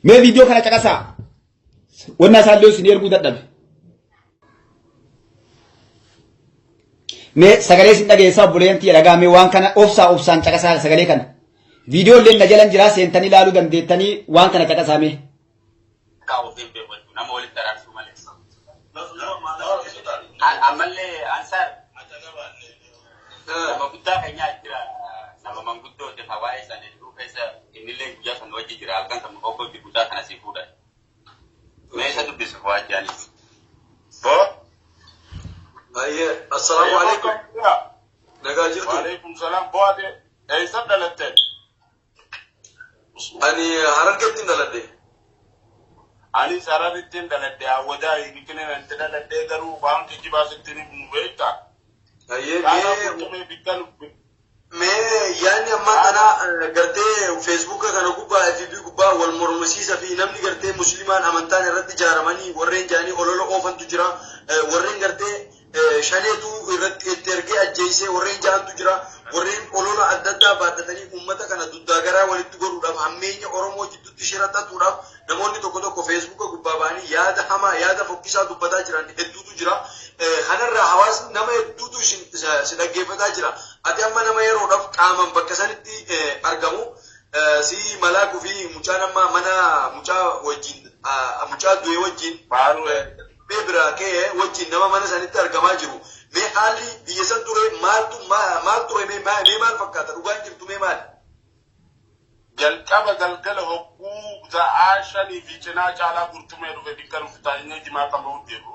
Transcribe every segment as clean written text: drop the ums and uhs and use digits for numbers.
me video kana cakasa wannan sallo su ne rubuta dabe me sagale sin dage sa bulenti daga me wan kana ofsan cakasa sagale kana video len na jalan jira sen tani lalu gande tani wan kana cakasa me kawo bimbe wani na mawali tarar su male amalle ansar mabudda kan ya kira sama manguddo de fawaye sane du kaisa inile ya kan waje jira alkan kam ko bi buda kana si fuda me sa du bisu waje ani bo aye assalamu alaikum daga jirtu wa alaikum salam bo ade ay sabdalatte ani haranketin dalade ani sararitin dalade awada ikine nan dalade garu bang ki basitin muweta aye me bikal me yani amma ana garte facebook kana kuba fb kuba wal murmusisa fi namni garte musliman amantan raddi jaramani warren jani ololo ofan tujira warren garte shanetu irratti terge ajjeese warren jaan tujira warren ololo addada baaddatani ummata kana duddagara walitti godhuudhaaf hammeenya oromoo jidduutti shiraxatuudhaaf namoonni tokko tokko facebook kubbaa baanii yaada hamaa yaada fokkisaa dubbataa jiran hedduutu jira kanarraa hawaasni nama hedduutu si dhaggeeffataa jira ati amma nama yeroodhaaf qaaman bakka sanitti argamu si malaakuu fi mucaan amma mana mucaa wajjin mucaa du'e wajjin bira kee wajjin nama mana sanitti argamaa jiru mee haalli biyya san ture maal ture mee maal fakkaata dhugaan jirtu mee maal jalqaba galgala hogguu za'aa shanii fi cinaa caalaa gurtumee dhufe dikkan uffatanii jimaa qaba hojjetu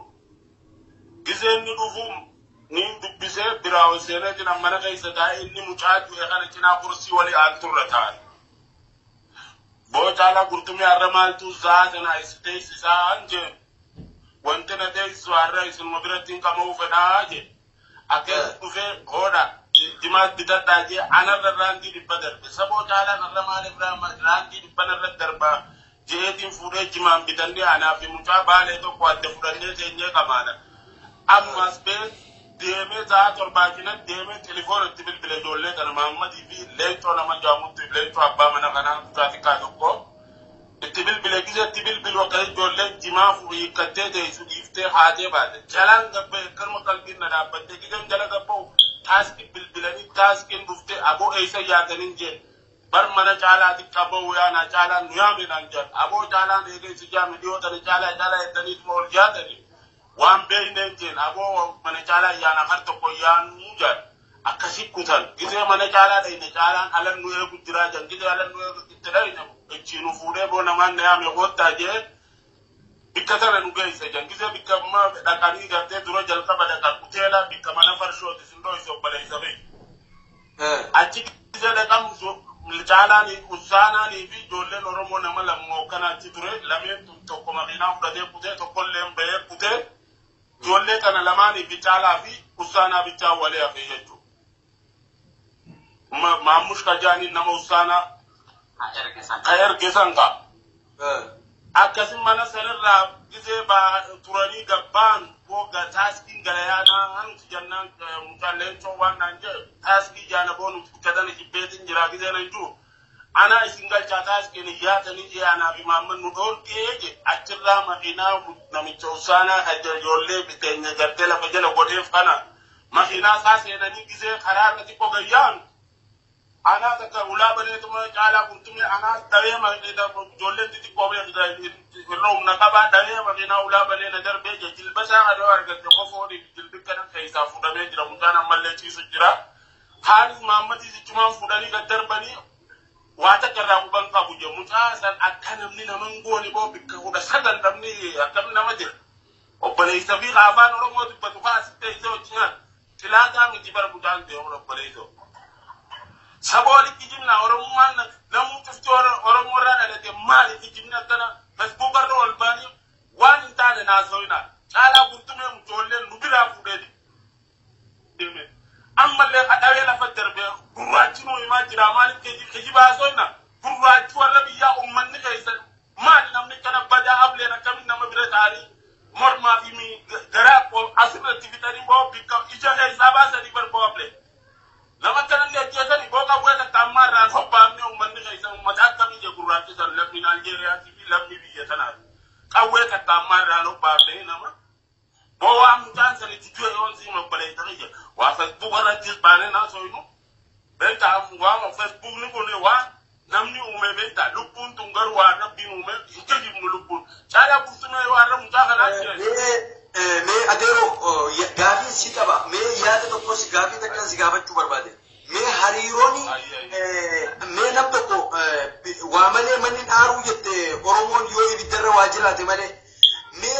giseen ni dhufu ni dubbisee biraa seenee jina mana keessa taa'e inni mucaa du'e kana cinaa kursii walii aan turre ta'an boo caalaa gurtumee har'a maaltu za'aa sana istees isaa anje wanti na deessu har'a isinuma birattiin qama'uu fedhaa je akkas dhufee hoodha jimaat bitadhaa je anarra raantii dhibba darbe saboo caalaan har'a maaliif raantii dhibba narra darbaa jeetiin fuudhee jimaan bitannee anaa fi mucaa baalee tokko adda fudhannee teenyee qamaadha ammas bee deemee sa'a torbaachina deemee telefoonatti bilbile ijoollee kana Mahammadii fi leencoo nama jaamutti leencoo abbaa mana kanaa kutaa xiqqaa tokko itti bilbile gisatti bilbilu akka ijoolleen jimaa hiikkattee teessu dhiiftee haatee baate jalaan gabbee akkanuma qalbiin na dhaabbattee giseen jala gabba'u taaskii bilbilanii taaskiin dhuftee aboo eessa yaataniin jee bar mana caalaa xiqqaa ba'u yaanaa caalaan nu yaame naan jedhan aboo caalaan eegeessi jaame dhiyootani caalaa jettaniituma ol jaatani waan beeyneen jeen aboo mana caalaa yaana har tokko yaanuu jedhan akkasi kutan gisee mana caalaa dhayne caalaan alan nu eegu jiraa jedhan gisee alan nu eegu itti dhayne ichiinu fuudhee boo namaan na yaame koottaa jee bikka sana nu geesse jedhan gisee bikka dhaqanii gartee dura jalqaba dhaqan kuteela bikka mana farshooti sindoo isa obbaleessa beeku achi gisee dhaqan caalaan usaanaanii fi ijoolleen oromoo nama lammoo kana achi ture lameen tokko makiinaa fudhatee kutee tokkolleen bahee kutee ijoollee kana lamaanii fi caalaa fi usaanaa bichaa walee hafee jechuudha. Maamush kajaanii nama usaanaa ergesan ka akkasin mana sanirraa gisee turanii gabbaan boga taaskiin galayaanaa hanti jannaan mucaan leencoo waan naan jedhe taaskii jaana boonu kadana jibbeetin jira gisee nan jiru ana isin galchaa taaskiin yaatanii jee anaa fi Mahammad nu dhoorgee je achirraa makiinaa namicha usaanaa ijoollee biteenya gartee lafa jala godheef kana makiinaa isaa seenanii gisee karaa irratti qogayyaan ana taka ulabane tuma caalaa kuntume ana dawe ma jolle titi kobe irro na kaba dawe ma ina ulabane na darbe je jilbasa ado argate ko fodi jilbikana kaisa fudame jira mutana malle ci su jira halis Mahammadi ci cuma fudani ga darbani wata karra ku ban ka buje muta san akanam ni na mangoni bo bikka ko da sadan damni akam na majir obale isabi afan oromo tibatu fa sitte iso cinya tilata mi jibar budan de obale iso saboli kijimna oroman namu tuftor oromo rada de mali kijimna kana facebook ardo albani wan intane na soina chala buntume mutolle nubira fudedi deme amma le adawe la fadarbe burwatino imajira mali kijiba soina burwatu arabiya umman ni kaysa mali namni kana bada able na kamin na mabira tari morma fi mi gara ko asira tivitani bo bikka ija kaysa basa di bar bo able lama kana ne jeta ni boka wena tamara hobba mi umman ni kaysa umma ta mi je gurraachi san lammii Aljeeriyaatii fi lammii biyya tanaati. Qawwee kattaammaa irraa lobbaafee nama. Boa mutan sani tujue yonzi mabaleitaje wa Facebook warajis bane na so inu beta wa Facebook ni kone wa namni ume beta lupun tungar wa rabbi ume inkeji mulupun chala burtume wa ram mutaka me adero gafi sikaba me yaada tokko si gafi takkan si gaafachuu barbaade me hariironi me nam tokko wa malee manni dhaaru jette oromoon yoo ibiddarra waa jiraate malee me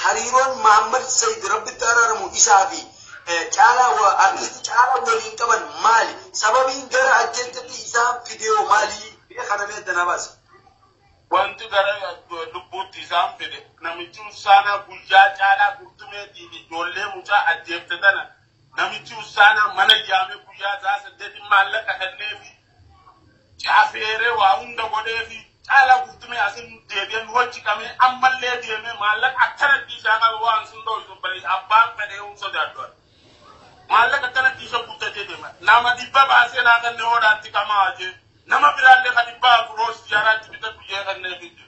hariiroon Muhammad Said Rabbi Tararamu Isaafi caalaa wa artisti caalaa waliin qaban maali sababiin gara ajjechatti isaan fidee maali kana meedana baasa wanti gara lubbuutti isaan fide namichi usaana guyyaa caalaa gurtumeetii ijoollee mucaa ajjeeftatana namichi usaana mana yaame guyyaa isaa 8 maallaqa kenneefi caafeeree waa hunda godheefi caalaa gurtumee asin deebi'an wajji qabee ammallee deemee maallaqa akkanatti isaa qabu waan sun dho'isu bareed abbaan fedhee sodaadhu maallaqa akkanatti isa guddatee deema nama dhibba baasee naa kannee hoodhaatti qamaa jee nama biraallee kan dhibbaa kuroos yaaraatti bitatu jee kannee fidde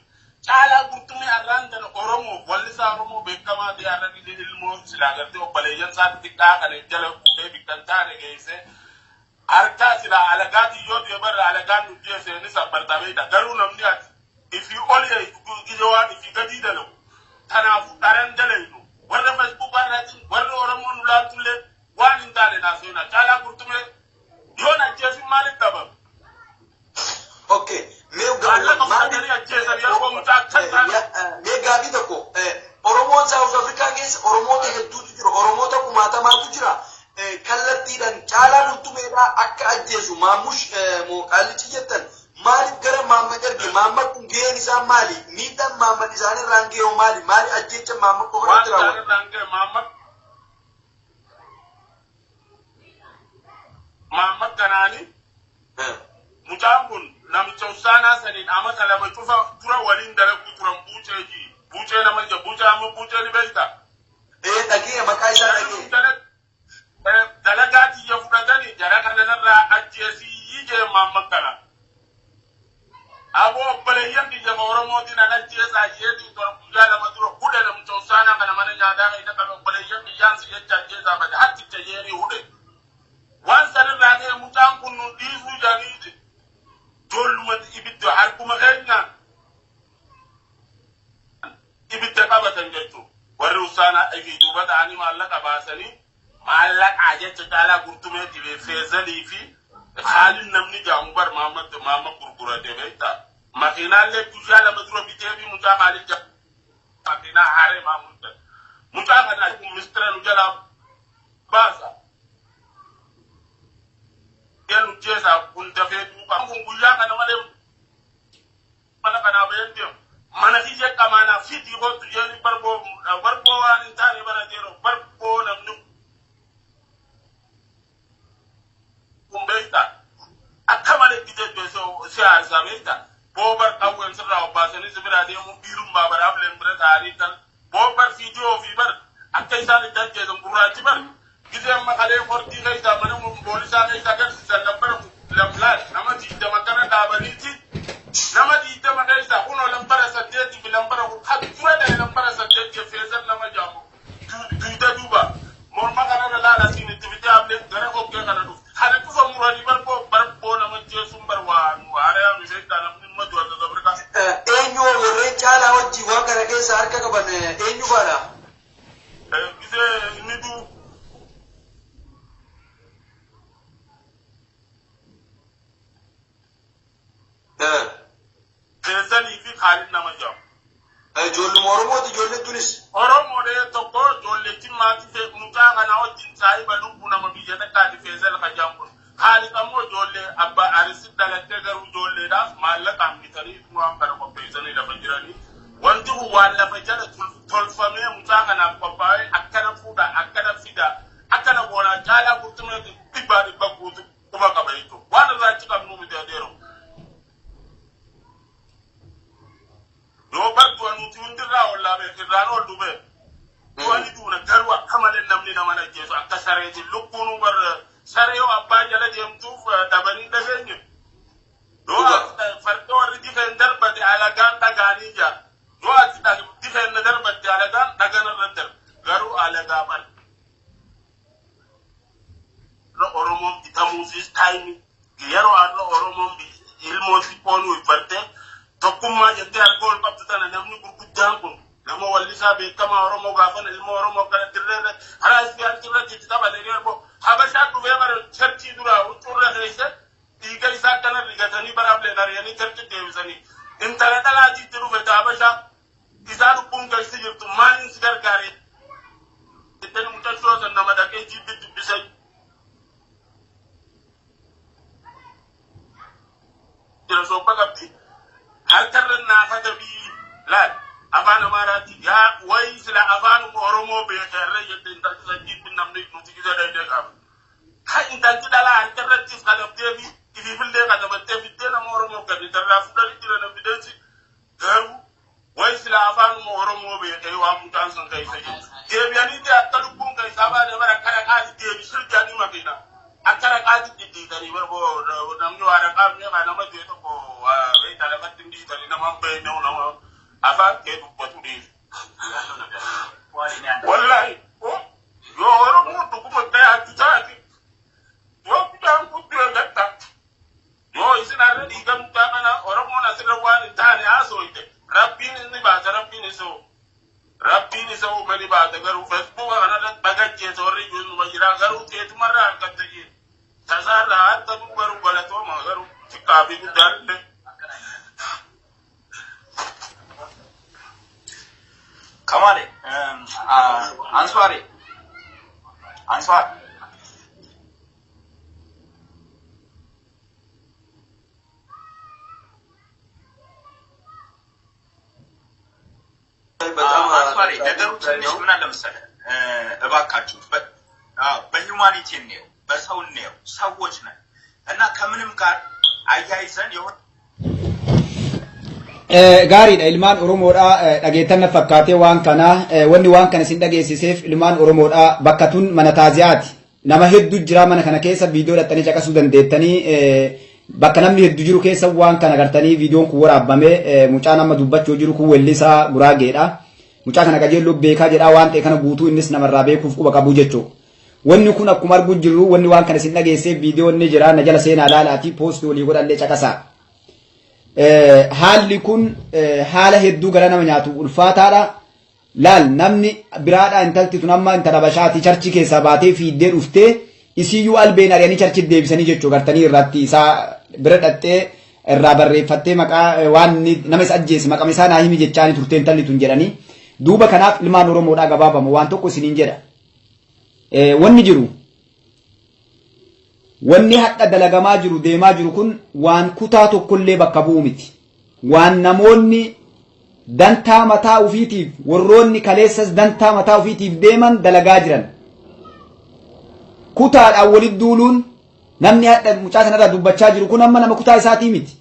caalaa gurtumee arraan tana Oromoo wallisaa Oromoo beekamaa ta'e arra ilmoo silaa gartee obbaleeyyan isaatti xiqqaa kan jala fuudhee bikkan taane geessee arka sila alagati yote barra alagan jese ni sabartabe da garu namni ati if you only gijewa if you gadi dalo tanafu daran daleno warra Facebook barra warra oromo nulatule wan intale nasona chala kurtume yona jesu malik daba okay me gabi dako oromo South Africa kes oromo te heddu jiro oromo ta kumata ma jira kallattiidhaan caalaa bultumeedhaa akka ajjeesu maamush mooqaalichi jettan maaliif gara Mahammad erge Mahammad kun gaheen isaa maali miidhaan Mahammad isaanii irraan gahee maali maali ajjeecha Mahammad qofaatti raawwatu Mahammad kanaani mucaan kun namicha usaanaa saniin amata lama cufa dura waliin dalagu turan buucee nama ija buucee amma buucee ni beekta dhagee maqaa isaa dhagee dalagati ya fudhatani jara kana narra ajjesi yije Muhammad kana abo baleyan di jama Oromo dina najjesa yedi to kujala maduro kuda na mtosana kana mana nyada ita kana baleyan di yansi yajja jeza ba hatti tayeri hude wan sanin la ne mutan kunu difu janidi tollumat ibiddu harkuma enna ibidda kabatan jettu warri usana igi dubata ani mallaka basani malak aja cakala gurtume tibe fezali fi khalin namni jambar Muhammad gurgura de beta makina le tujala madro bitebi muta malik makina hare Muhammad muta kana mistra nujala basa yanu jesa kunta fe du kan guya kana male mana kana bayende mana hije kamana fiti ho tujeli barbo an tani bara jero barbo namnu kumbeta akamale gidedo so siar sabeta bobar kawen sirra obasani sibira de mu birum babar able mbra taritan bobar video fibar akai sani danje zo qurati bar gidem makale forti gaita manu mu bolisa gaita gar sanambar lamlat namati de makana da baniti namati de magaisa uno lambara sadeti bilambara khadura da lambara sadeti fezan nama jamu du duba mor makana la la sini tibita able gara ko ke kana du hada kufa muradi barbo na manje sumbar wa are ya misai kana min madu da zabrika enyo wore chala wajji wa kara ke sar ka ban enyo bala gise nidu zali fi khalid na majam jollu Oromo ti jolle tunis Oromo de to ko jolle timma ti muta kana wajin sai ba dubbu na mabiya da ka ti fezal khajam khalid amo jolle abba arisid dalate garu jolle da malaka mitari mu am kana ko fezani da fajirani wanti wala fajara tolfame muta kana ko bai akana fuda akana fida akana bona jala kutume tibari bakutu kuma kabaito wanda za ci kan mu da dero do bar to anu tundira wala be kirano dube Wani duna garwa kamalin namni na mana jesu akka sareeti lukkunu war sareo abba jala demtuuf dabani dagenye do farko war defender bade alagan dagani ja do ati defender bade alagan dagana radar garu alaga bar lo oromo itamusis time yaro allo oromo ilmo siponu ifarte tokkumma jette algol babtana namni gurguddan nama walisa be kama oromo gafan ilmo oromo kana dirre haras bi alkibra ti taba le rebo habasha du be bar cherchi dura uturra reise diga isa kana rigatani barable dar yani cherchi devisani internet ala ji tiru be habasha isa du bunga sijirtu man sigar gare den mutasho san nama da ke jibbi bisai dira so bagabdi halkarna na hadabi la afana marati ya wai sila afanu oromo be kare yedin da sanji bin namni nuti gida dai de kam ha inda tidala har tarati kada devi ibi bille kada batte fitte na oromo kadi tarra fudali dira na bidansi garu wai sila afanu oromo be kai wa mutan san kai sai devi ani da akalu kun kai saba da bara kara kadi devi shirja ni makina akara kadi didi dari barbo namni wara kam ne ba na ma de to ko wai tala batin di dari na mambe no na aba ke du poturi wallahi yo oro mu du ko ta atutaki yo kudan ku de gatta yo isina radi gam ta mana oro mu na sirra wani tani aso ite rabbini ni ba rabbini so mali ba da garu facebook ana da bagaje so ri yun ma jira garu te tumara ka tayi tasara ta du garu bala to ma garu tikabi du dalle Kamale, Answari. Answari, ነገሩ ትንሽ ምን አለ መሰለህ እባካችሁ በሂውማኒቲ ነው በሰው ነው ሰዎች ነን እና ከምንም ጋር አያይዘን ይሁን gaariidha ilmaan oromoodha dhageettan fakkaatee waan kana wanni waan kana sin dhageessiseef ilmaan oromoodha bakka tun mana taaziyaati nama hedduu jira mana kana keessa viidiyoo dhattanii caqasuu dandeettanii bakka namni hedduu jiru keessa waan kana gartanii viidiyoon kun waraabame mucaa nama dubbachuu jiru kun wellisaa guraageedha mucaa kana qajeelloo beekaa jedha waan ta'e kana guutuu innis namarraa beekuuf quba qabu jechuu wanni kun akkuma arguu jirru wanni waan kana sin dhageesseef viidiyoon ni jira na jala seenaa laalaatii poostii olii godhallee caqasaa haalli kun haala hedduu gara nama nyaatu ulfaataadha laal namni biraadha intalti tun amma intala bashaati charchi keessaa baatee fiiddee dhuftee isiyyuu albeen ari'anii charchi deebisanii jechuu gartanii irratti isaa bira dhattee irraa barreeffattee maqaa waan nama isa ajjeese maqama isaa naa himi jechaanii turtee intalli tun jedhanii duuba kanaaf ilmaan oromoodhaa gabaabama waan tokko isiniin jedha wanni jiru wanni hadda dalagamaa jiru deemaa jiru kun waan kutaa tokkollee bakka bu'u miti waan namoonni dantaa mataa ufiitiif warroonni kaleessas dantaa mataa ufiitiif deeman dalagaa jiran kutaadhaan walit duuluun namni hadda mucaa kanarraa dubbachaa jiru kun amma nama kutaa isaatii miti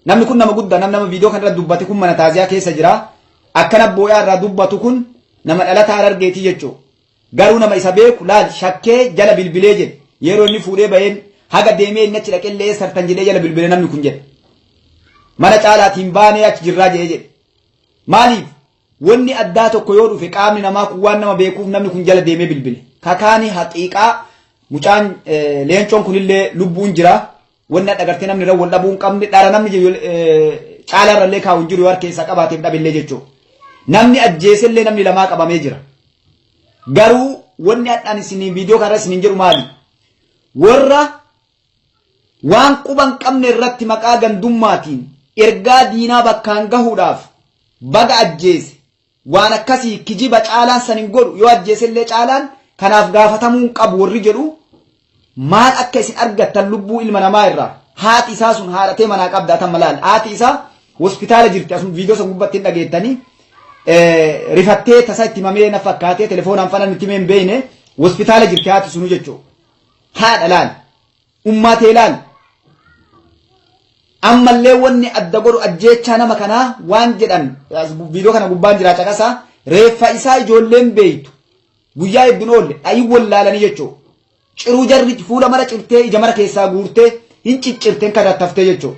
namni kun nama guddaa nama viidiyoo kanarra dubbate kun mana taaziyaa keessa jira akkana boo'aa irraa dubbatu kun nama dhalataa Harargeetii jechuu garuu nama isa beeku laal shakkee jala bilbilee jedhe yeroo inni fuudhee baheen haga deemee inni achi dhaqellee sartan jedhee jala bilbilee namni kun jedhe mana caalaatiin baanee achi jirraa jedhee maaliif wanni addaa tokko yoo dhufe qaamni namaa kun waan nama beekuuf namni kun jala deemee bilbile kakaani haqiiqaa mucaan leencoon kunillee lubbuun jira wanni dhagartee namni irra wal dhabuu hin qabne dhara namni caalaarrallee kaa'u hin jiru yoo harkeessaa qabaateef dhabillee jechuudha namni ajjeesellee namni lamaa qabamee jira garuu wanni hadhaan isin viidiyoo kanarra isin jedhu maali warra waan quban qabne irratti maqaa gandummaatiin ergaa diinaa bakkaan gahuudhaaf baga ajjeese waan akkasii kijiba caalaan san hin godhu yoo ajjeesellee caalaan kanaaf gaafatamuu hin qabu warri jedhu maal akka isin argattan lubbuu ilma namaa irraa haati isaa sun haadhatee manaa qabdaa tan malaal haati isaa hospitaala jirti asun viidiyoo san gubbatti hin dhageettanii rifattee tasa itti mamee na fakkaatee telefoonaan fana itti mee hin beeyne hospitaala jirti haati sunu jechuudha haadha laal ummatee laal ammallee wanni adda godhu ajjeechaa nama kanaa waan jedhan viidiyoo kana gubbaan jira caqasaa reeffa isaa ijoolleen beeytu guyyaa hedduun oolle dhayi wallaalanii jechuu ciruu jarri fuula mara cirtee ija mara keessaa guurtee hin ciccirteen kadhattaftee jechuu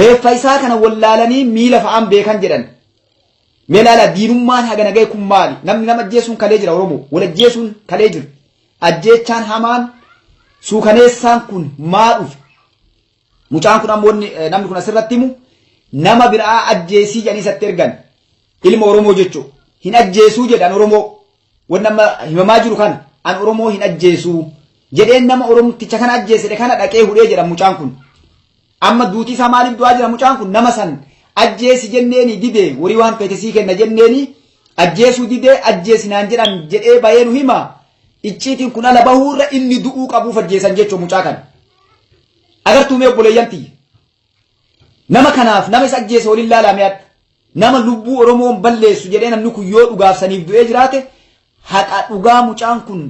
reeffa isaa kana wallaalanii miila fa'aan beekan jedhan meelaala diinummaan haga nagay kun maali namni nama ajjeesuun kalee jira oromoo wal ajjeesuun kalee jira ajjeechaan hamaan suukaneessaan kun maa dhufe mucaan kun ammoo namni kun asirratti himu nama biraa ajjeesii jedhanii isatti ergan ilma oromoo jechuu hin ajjeesuu jedhan oromoo wanna amma himamaa jiru kana an oromoo hin ajjeesuu jedheen nama oromticha kana ajjeesee kana dhaqee hudhee jedhan mucaan kun amma duutii isaa maaliif du'aa jira mucaan kun nama san ajjeesi jenneeni didee warii waan feetesii kenna jenneeni ajjeesuu didee ajjeesinaan jedhan jedhee bayee nu hima icciitiin kun ala bahuurra inni du'uu qabuuf ajjeesan jechuu mucaa kana agartuu mee obboleeyyantii nama kanaaf nama isa ajjeese waliin laalameedha nama lubbuu oromoon balleessu jedhee namni kun yoo dhugaafsaniif du'ee jiraate haqa dhugaa mucaan kun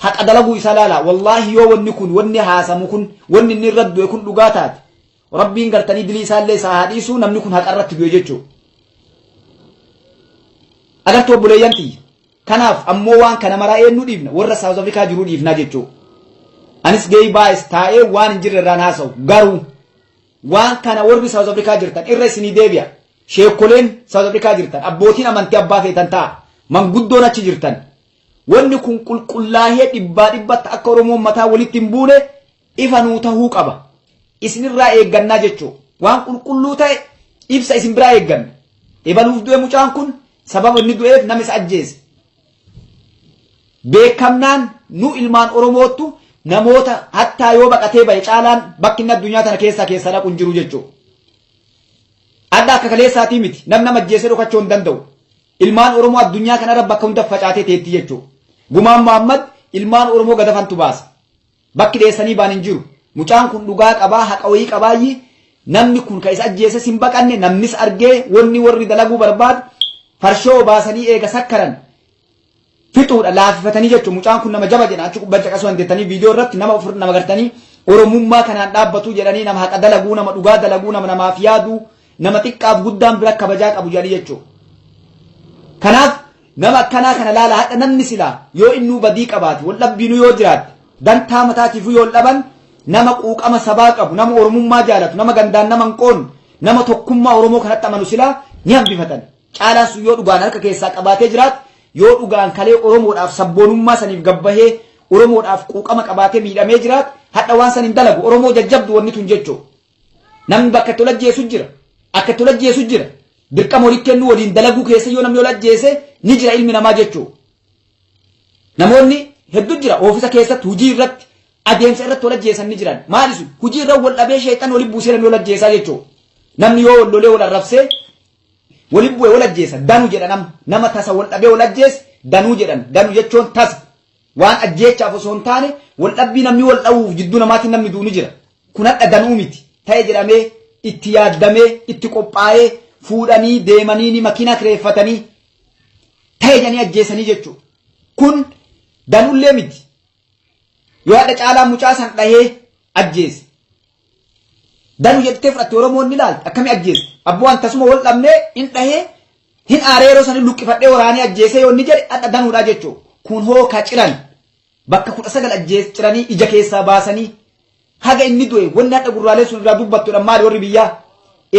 haqa dalaguu isa laala wallaahi yoo wanni kun wanni haasamu kun wanni inni irra du'e kun dhugaa taate rabbiin gartanii dilii isaallee isaa haadhiisuu namni kun haqa irratti du'e jechuu agartuu obboleeyyantii kanaaf ammoo waan kana maraa eenyu dhiifna warra South Africa jiruu dhiifna jechuu anis geey baay'is taa'ee waan hin jirre irraan haasa'u garuu waan kana warri South Africa jirtan irra isinii deebi'a sheekoleen South Africa jirtan abbootiin amantii abbaa feetan ta'a manguddoon achi jirtan wanni kun qulqullaahee dhibbaa dhibbatti akka oromoon mataa walitti hin buune ifa nuu tahuu qaba isinirraa eeggannaa jechuu waan qulqulluu ta'e ibsa isin biraa eegganna ebaluuf du'e mucaan kun sababa inni du'eef nama isa ajjeese beekamnaan nu ilmaan oromoottu namoota hattaa yoo baqatee bahe caalaan bakki inni addunyaa tana keessa dhaquun jiru jechuu adda akka kaleessaatii miti nama ajjeesee dhokachuu hin danda'u ilmaan oromoo addunyaa kanarra bakka hunda facaatee teetti jechuu gumaan Muhammad ilmaan oromoo gadafantu baasa bakki dheessanii baan hin jiru mucaan kun dhugaa qabaa haqa wayii qabaayyi namni kun ka isa ajjeese sin baqanne namnis argee wanni warri dalaguu barbaadu farshoo baasanii eega sakkaran fixuudha laafifatanii jechuu mucaan kun nama jaba jedha achi kubbancha qasoo handeettanii viidiyoo irratti nama ofirra nama gartanii oromummaa kanaan dhaabbatu jedhanii nama haqa dalaguu nama dhugaa dalaguu nama namaaf yaaduu nama xiqqaaf guddaan bira kabajaa qabu jedhanii jechuu kanaaf nama akkanaa kana laala hadha namni silaa yoo innuu badii qabaate wal dhabbiinu yoo jiraate dantaa mataatiifuu yoo dhaban nama quuqama sabaa qabu nama oromummaa jaalatu nama gandaan nama hinqoon nama tokkummaa oromoo kanatti amanu silaa ni hambifatan caalaan sun yoo dhugaan harka keessaa qabaatee jiraate yoo dhugaan kalee oromoodhaaf sabboonummaa saniif gabbahee oromoodhaaf quuqama qabaatee miidhamee jiraate hadha waan san hin dalagu oromoo jajjabdu wanni tun jechuu namni bakka itti olajjeesu jira akka itti olajjeesu jira dirqama walitti kennu waliin dalaguu keessa yoo namni olajjeese ni jira ilmi namaa jechuu namoonni hedduu jira oofisa keessatti hujii irratti adeemsa irratti olajjeesan ni jiran maali sun hujii irra wal dhabee sheexan waliin buusee namni olajjeesaa jechuu namni yoo wal lolee wal arrabsee waliin bu'ee olajjeesa danuu jedhan nama tasa wal dhabee olajjees danuu jedhan danuu jechuun tasa waan ajjeechaaf osoo hin taane wal dhabbii namni wal dhawuuf jidduu namaatiin namni duuni jira kun hadha danuu miti ta'e jedhamee itti yaaddamee itti qophaa'ee fuudhanii deemanii makiinaa kireeffatanii ta'e jedhanii ajjeesanii jechuu kun danullee miti yoo hadha caalaa mucaa san dhahee ajjeese danu jettee fudhatte oromoon ni ilaalti akkami ajjeese abboo an tasuma wal dhabnee hin dhahee hin aareeroo san luqqifadhee waraanee ajjeese yoo inni jedhe hadha danuudha jechuu kun hoo ka ciran bakka 19 ajjees ciranii ija keessaa baasanii haga inni du'e wanni hadha gurraalee sun irraa dubbattuudha maali warri biyyaa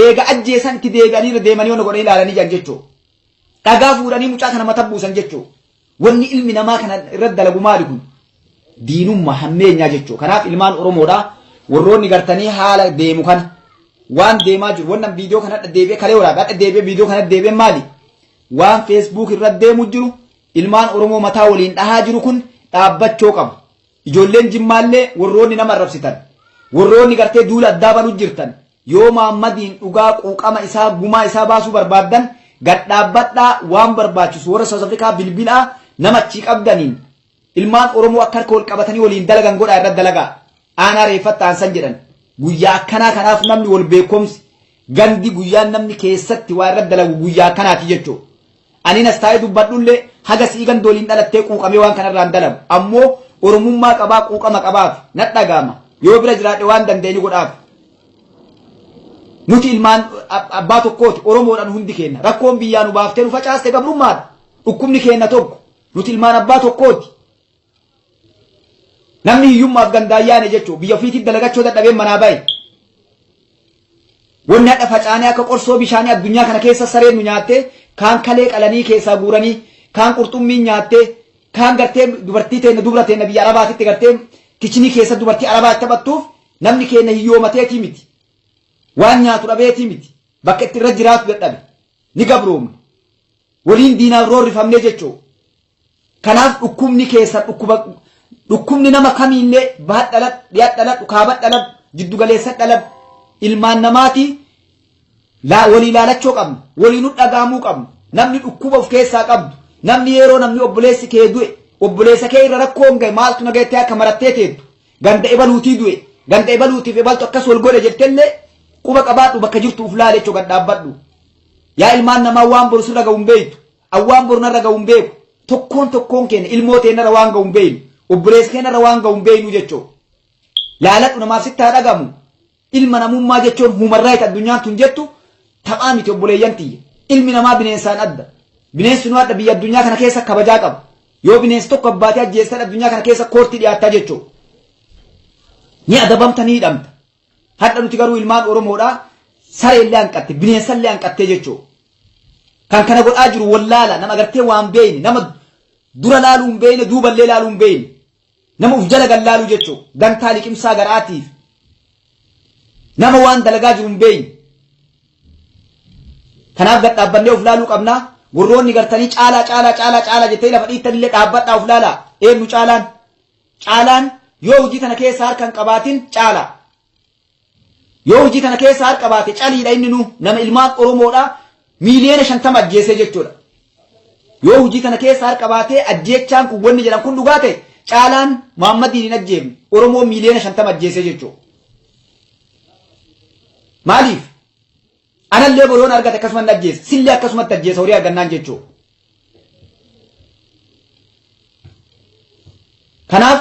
eega ajjeesan itti deebi'anii irra deemanii wanna godhanii ilaalanii jiran jechuu dhagaa fuudhanii mucaa kana mata buusan jechuu wanni ilmi namaa kana irratti dalagu maali kun diinummaa hammeenyaa jechuu kanaaf ilmaan oromoodha warroonni gartanii haala deemu kana waan deemaa jiru wannan viidiyoo kana deebi'ee kalee waraabaa deebi'ee viidiyoo kana deebi'ee maali waan Facebook irratti deemu jiru ilmaan oromoo mataa waliin dhahaa jiru kun dhaabbachuu qabu ijoolleen jimmaallee warroonni nama arrabsitan warroonni gartee duula addaa banuu jirtan yoo Muhammadiin dhugaa quuqama isaa gumaa isaa baasuu barbaaddan gad dhaabbadhaa waan barbaachisu warra South Africa bilbilaa nama achi qabdaniin ilmaan oromoo akka harka wal qabatanii waliin dalagan godhaa irratti dalagaa aanaa reeffattaan san jedhan guyyaa akkanaa kanaaf namni wal beekomsi gandi guyyaan namni keessatti waa irratti dalagu guyyaa akkanaati jechuu ani nas taa'ee dubbadhullee haga sii gandooliin dhalattee quuqamee waan kanarraan dalagu ammoo oromummaa qabaa quuqama qabaaf nadhagaama yoo bira jiraadhe waan dandeenyu godhaaf nuti ilmaan abbaa tokkooti oromoodhaan hundi keenya rakkoon biyyaa nu baaftee nu facaaste gabrummaadha dhukkubni keenya tokko nuti ilmaan abbaa tokkooti namni hiyyummaaf gandaayaane jechuu biyya ofiitti dalagachuu dadhabeen manaa bahe wanni hadha facaanee akka qorsoo bishaanii addunyaa kana keessa sareen nu nyaattee kaan kalee qalanii keessaa guuranii kaan qurxummii nyaattee kaan gartee dubartii teenya dubra teenya biyya arabaatitti gartee kichinii keessa dubartii arabaa taphattuuf namni keenya hiyyoomateetii miti waan nyaatu dhabeetii miti bakka itti irra jiraatu dadhabe ni gabroomne waliin diinaan roorrifamnee jechuu kanaaf dhukkubni keessa dhukkubni nama kamiillee bahat dhalat dhiyaat dhalat dhukaabat dhalat jiddugaleessa dhalat ilmaan namaati walii ilaalachuu qabnu walii nu dhagaamuu qabnu namni dhukkuba of keessaa qabdu namni yeroo namni obboleessi kee du'e obboleessa kee irra rakkoon gahe maaltu nagayettee akka marattee teettu ganda ebaluutii du'e ganda ebaluutiif ebaltu akkas wal godhe jettellee quba qabaadhu bakka jirtu uf laale jechuu gad dhaabbadhu yaa ilmaan namaa waan boru sirra ga'uun beeytu awwaan boru narra ga'uun beeku tokkoon keenya ilmoo teenarra waan ga'uun beeynu obboleessa keenarra waan ga'uun beeynu jechuu laaladhu namaaf sitti haa dhagamu ilma namummaa jechuun human right addunyaan tun jettu taphaa miti obboleeyyan tiyya ilmi namaa bineensaan adda bineensi nu adda biyya addunyaa kana keessa kabajaa qaba yoo bineensi tokko abbaatee ajjeessan addunyaa kana keessa koortii dhiyaattaa jechuu ni adabamta ni hidhamta hadha nuti garuu ilmaan oromoodhaa sareellee hanqatte bineensallee hanqattee jechuu kan kana godhaa jiru wallaala nama gartee waan beeyne nama dura laaluu hin beeyne duuballee laaluu hin beeyne nama uf jala gallaaluu jechuu gantaa liqimsaa garaatiif nama waan dalagaa jiru hin beeyne kanaaf gad dhaabbannee uf laaluu qabnaa warroonni gartanii caalaa jettee lafa dhiittanillee dhaabbadhaa uf laalaa eenyu caalaan yoo hojii tana keessa harka hin qabaatin caala yoo hojii tana keessa harka qabaate caliidha inni nu nama ilmaan oromoodha miiliyoona 50 ajjeesee jechuudha yoo hojii tana keessa harka qabaate ajjeechaan kun wanni jedhan kun dhugaa ta'e caalaan Muhammadiin hin ajjeefne oromoo miiliyoona 50 ajjeesee jechuudha maaliif anallee boroon argate akkasuma ajjeesa sillee akkasumatti ajjeesa horii argannaan jechuudha kanaaf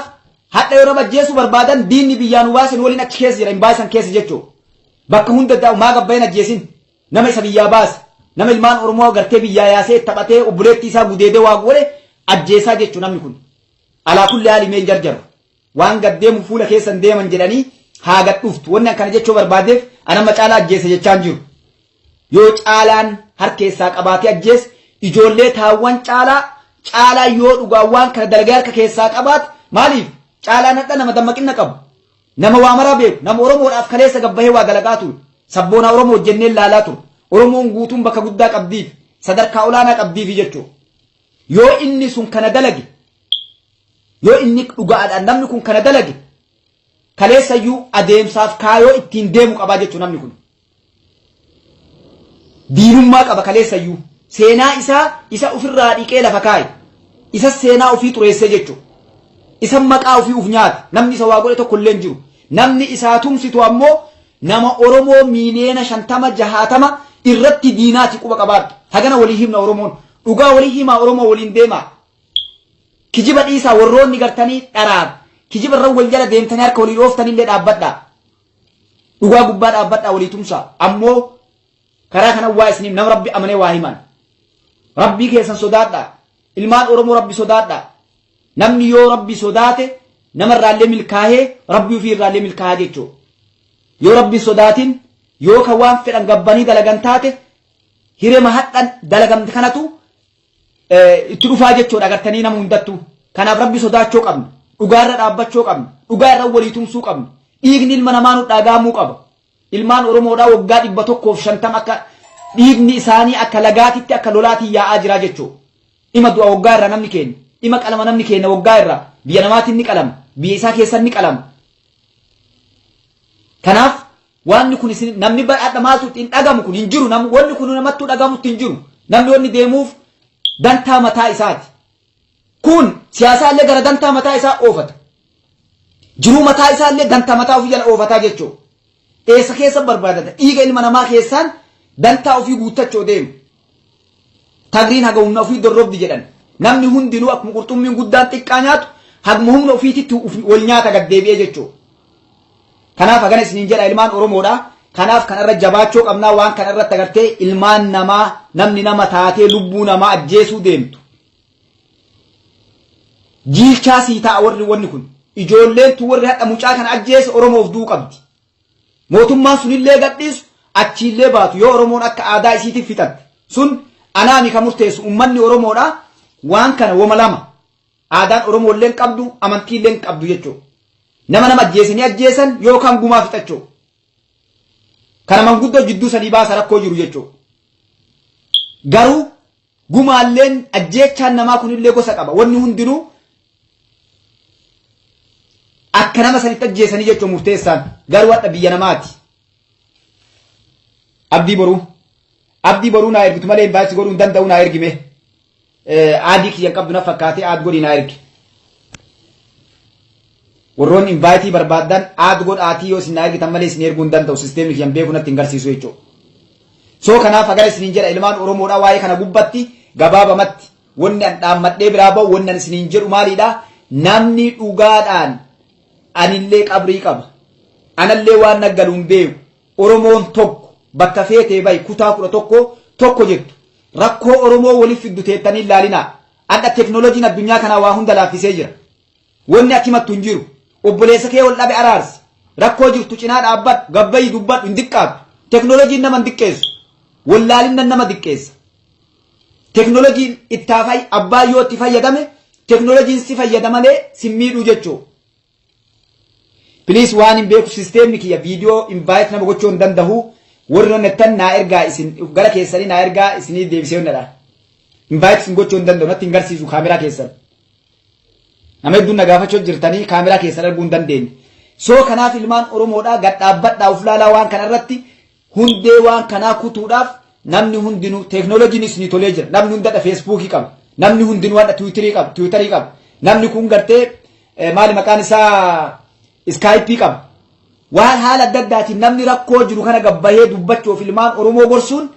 hadha yoo nama ajjeesuu barbaadan diinni biyyaan ubaasin waliin achi keessa jira hin baasan keessa jechuudha bakka hunda daa'u maa gabbayin ajjeesin nama isa biyyaa baase nama ilmaan oromoo gartee biyyaa yaasee taphatee obboleetti isaa gudeedee waa godhe ajjeesaa jechuudha namni kun alaa kulli haali meen jarjaru waan gaddeemu fuula keessan deeman jedhanii haa gad dhuftu wanni akkana jechuu barbaadeef anama caalaa ajjeese jechaan jiru yoo caalaan harkeessaa qabaatee ajjeese ijoollee taawwan caalaa yoo dhugaa waan kana dalagee harka keessaa qabaate maaliif caalaan hadha nama dammaqinna qabu nama waa maraa beeku nama oromoodhaaf kaleessa gabbahee waa dalagaa ture sabboona oromoo hojjenneen laalaa ture oromoon guutuun bakka guddaa qabdiif sadarkaa olaanaa qabdiif jechuudha yoo inni sun kana dalage yoo inni dhugaadhaan namni kun kana dalage kaleessayyuu adeemsaaf kaayoo ittiin deemu qabaa jechuudha namni kun diinummaa qaba kaleessayyuu seenaa isa ofirraa dhiqee lafa kaaye isa seenaa ofii xureessee jechuudha isa maqaa ofii uf nyaata namni isa waa godhe tokko illee hin jiru namni isaa tumsitu ammoo nama oromoo miiliyoona 50-60 irratti diinaati quba qabaadhu hagana walii himna oromoon dhugaa walii himaa oromoo waliin deemaa kijiba dhiisaa warroonni gartanii dharaar kijiba irra wal jala deemtanii harka walii dhooftanillee dhaabbadhaa dhugaa gubbaa dhaabbadhaa walii tumsaa ammoo karaa kana waa isiniif nama rabbi amanee waa himan rabbii keessan sodaadhaa ilmaan oromoo rabbi sodaadhaa namni yoo rabbi sodaate nama irraallee milkaahee rabbii ofii irraallee milkaa'aa jechuudha yoo rabbi sodaatin yoo ka waan fedhan gabbanii dalagan taate hirema hadhan dalagamte kanatu itti dhufaa jechuudha agartanii nama hundattuu kanaaf rabbi sodaachuu qabna dhugaarra dhaabbachuu qabna dhugaarra walii tumsuu qabna dhiigni ilma namaa nu dhagaamuu qaba ilmaan oromoodhaa waggaa 150 akka dhiigni isaanii akka lagaatitti akka lolaatiin yaa'aa jira jechuudha ima du'a waggaa irra namni keenya ima qalama namni keenya waggaa irra biyya namaatiin ni qalama biyya isaa keessan ni qalama kanaaf wanni kun isin namni badhaadha maaltu ittiin dhagamu kun hin jiru wanni kun namattuu dhagamu hin jiru namni wanni deemuuf dantaa mataa isaati kun siyaasaallee gara dantaa mataa isaa oofata jiruu mataa isaallee dantaa mataa ofii jala oofataa jechuudha eessa keessa barbaadata dhiiga ilma namaa keessaan dantaa ofii guuttachuu deemu tagriin haga humna ofii dorrobdi jedhan namni hundinuu akkuma qurxummiin guddaan xiqqaa nyaatu haguma humna ofiititti wal nyaata gaddeebi'ee jechuudha kanaaf hagana isiniin jedha ilmaan oromoodhaa kanaaf kanarra jabaachuu qabnaa waan kanarratti agartee ilmaan namaa namni nama taatee lubbuu namaa ajjeesuu deemtu jiilchaa sii ta'a warri wanni kun ijoolleen tu warri hadha mucaa kana ajjeese Oromoof duu qabdi mootummaan sunillee gadhiisu achiillee baatu yoo Oromoon akka aadaa isiitiif fixatte sun anaani ka murteessu ummanni Oromoodha waan kana wama lama aadaan Oromoolleen qabdu amantiilleen qabdu jechuudha nama ajjeesanii ajjeesan yookaan gumaa fixachuu kana manguddoo jidduu sadii baasa rakkoo jiru jechuudha garuu gumaalleen ajjeechaan namaa kunillee gosa qaba wanni hundinuu akka nama sanitti ajjeesanii jechuun murteessaan garuu hadha biyya namaati abdii boruu naa ergitu malee invaayiti godhuu hin danda'u naa ergime aadii kiyyan qabdu na fakkaatee aad godhii naa ergi warroonni invaayitii barbaadan aad godhaatii yoo isin naa ergitan malee isin erguu hin danda'u sisteemii kiyyan beeku natti hin garsiisu jechuudha soo kanaaf agar isiniin jedha ilmaan Oromoodha waa'ee kana gubbatti gabaabamatti wanni an dhaammadhee biraa ba'u wanni an isiniin jedhu maaliidha namni dhugaadhaan anillee qabrii qaba anallee waan naggaluun beeku Oromoon tokko bakka feetee bayi kutaa 11 tokko jettu rakkoo Oromoo waliif fiddu teettanii ilaalinaa adda teknooloojiin addunyaa kanaa waa hunda laaffisee jira wanni akkimattu hin jiru obboleessa kee wal dhabe araarsi rakkoo jirtu cinaa dhaabbadhu gabbayii dubbadhu hin diqqaatu teknooloojiin nama hin diqqeessu wallaalinnan nama diqqeessa teknooloojiin ittaafay abbaa yoo itti fayyadame teknooloojiin si fayyadamalee si miidhuu jechuudha please waan hin beeku sisteemni kiyya viidiyoo invite nama gochuu hin danda'u warri nettan naa ergaa isin gara keessanii naa ergaa isinii deebisee honnadha invite isin gochuu hin danda'u natti hin garsiisu kaameraa keessan nama hedduun na gaafachuu jirtanii kaameraa keessan arguu hin dandeenye soo kanaaf ilmaan Oromoodhaa gad dhaabbadhaa uf laalaa waan kanarratti hundee waan kanaa kutuudhaaf namni hundinuu teknooloojiin isinii tolee jira namni hundadha feesbuukii qaba namni hundinuu hadha tiwiitarii qaba namni kun gartee maali maqaan isaa Skype qaba waan haala adda addaatiin namni rakkoo jiru kana gabbahee dubbachuuf ilmaan Oromoo gorsuun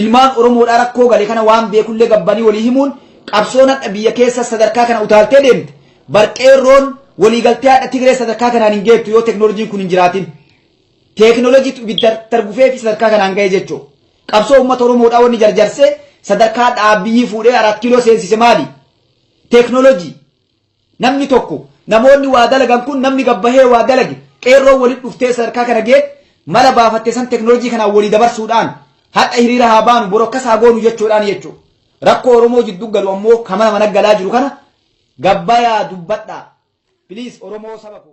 ilmaan Oromoodhaa rakkoo galee kana waan beekullee gabbanii walii himuun qabsoon hadha biyya keessa sadarkaa kana utaaltee deemte barqeerroon waliigaltee hadha Tigree sadarkaa kanaan hin geettu yoo teknooloojiin kun hin jiraatin teknooloojiitu ibidda targufee fi sadarkaa kanaan ga'e jechuudha qabsoo uummata Oromoodhaa wanni jarjarsee sadarkaa dhaabbii fuudhee 4 kiiloo seensise maali teknooloojii namni tokko namoonni waa dalagan kun namni gabbahee waa dalage qeerroo walitti dhuftee sadarkaa kana geet mala baafattee san teknooloojii kanaan walii dabarsuudhaan hadha hiriira haa baanu boro akkas haa goonu jechuudhaan jechuudha rakkoo Oromoo jidduu galu ammoo kama mana galaa jiru kana gabbayaa dubbadhaa please Oromoo saba ko